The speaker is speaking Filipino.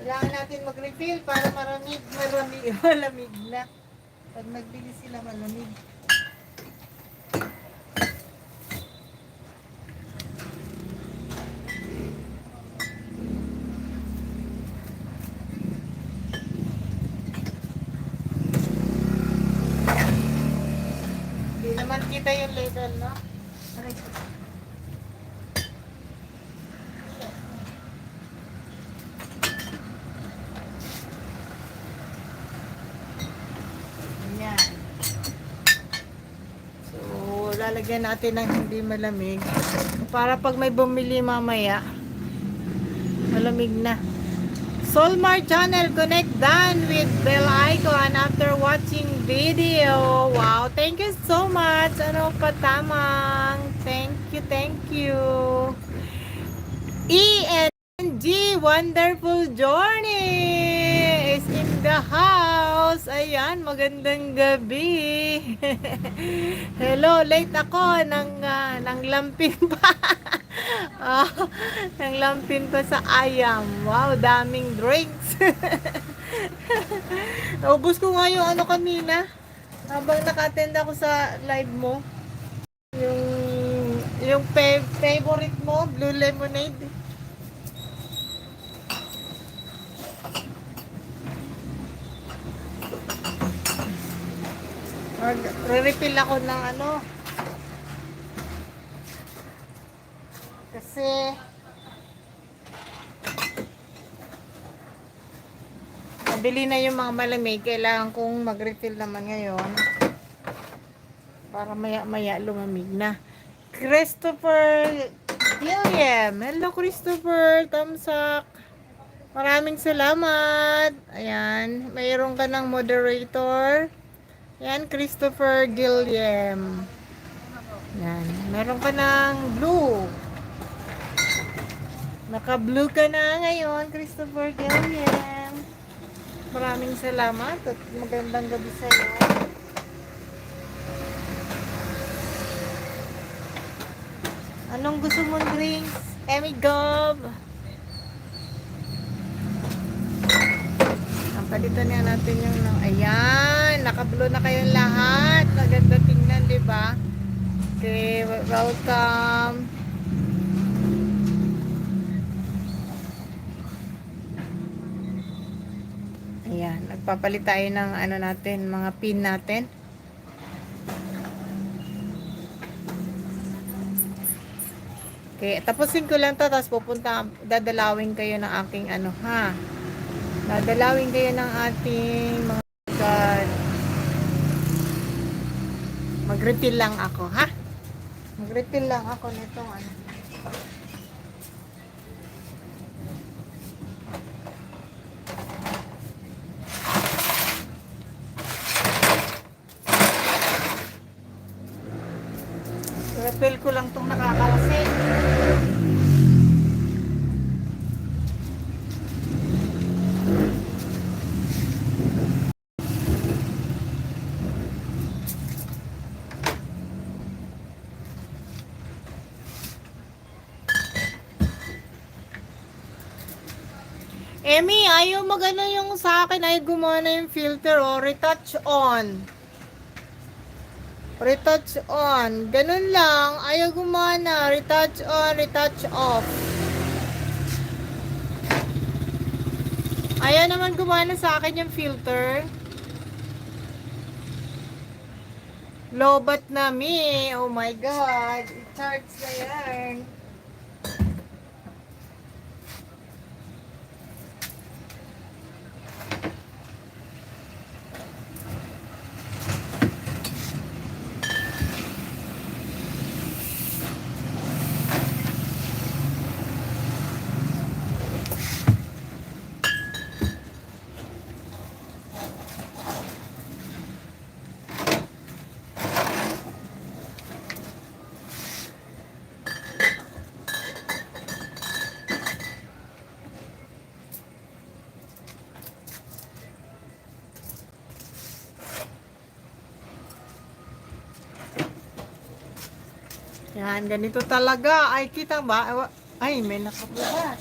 Kailangan natin mag-refill para malamig na. Pag nagbili sila malamig. Hindi naman kita yung label, no? Aray ko. Ayan. So, lalagyan natin ng hindi malamig. Para pag may bumili mamaya, malamig na. Solmar channel, connect done with bell icon after watching video. Wow, thank you so much. Ano pa tamang? Thank you. ENG, wonderful journey is in the house. Ayan, magandang gabi. Hello, late ako ng lampin pa. Oh, nang lampin pa sa ayam. Wow, daming drinks. Naubos ko nga yung ano kanina. Habang naka-attend ako sa live mo. Yung favorite mo, Blue Lemonade. Re-refill ako ng ano. Kasi nabili na yung mga malamig, kailangan kong mag-refill naman ngayon para maya lumamig na. Christopher William, hello Christopher, tamsak, maraming salamat. Ayan, mayroon ka ng moderator. Ayan, Christopher Gilliam. Ayan, meron ka ng blue. Naka-blue ka na ngayon, Christopher Gilliam. Maraming salamat at magandang gabi sa iyo. Anong gusto mong drinks? Emmy Gob. Ang palitan niya natin yung ayan, naka-blue na kayong lahat. Maganda tingnan, di ba? Okay, welcome. Ayan, nagpapalit tayo ng ano natin, mga pin natin. Okay, tapusin ko lang to, tapos dadalawin kayo ng aking ano, ha? Dadalawin kayo ng ating mga God. Mag-refill lang ako, ha? Mag-refill lang ako nitong ano. Refill ko lang itong nakakalasing. Emmy, ayaw magano yung sa akin ay gumana yung filter o retouch on. Retouch on. Ganun lang. Ayaw gumana. Retouch on, retouch off. Ayaw naman gumana sa akin yung filter. Lobat na mi. Oh my God. I-charge na yan. Yan, ganito talaga. Ay, kita ba? Ay, may nakabukas.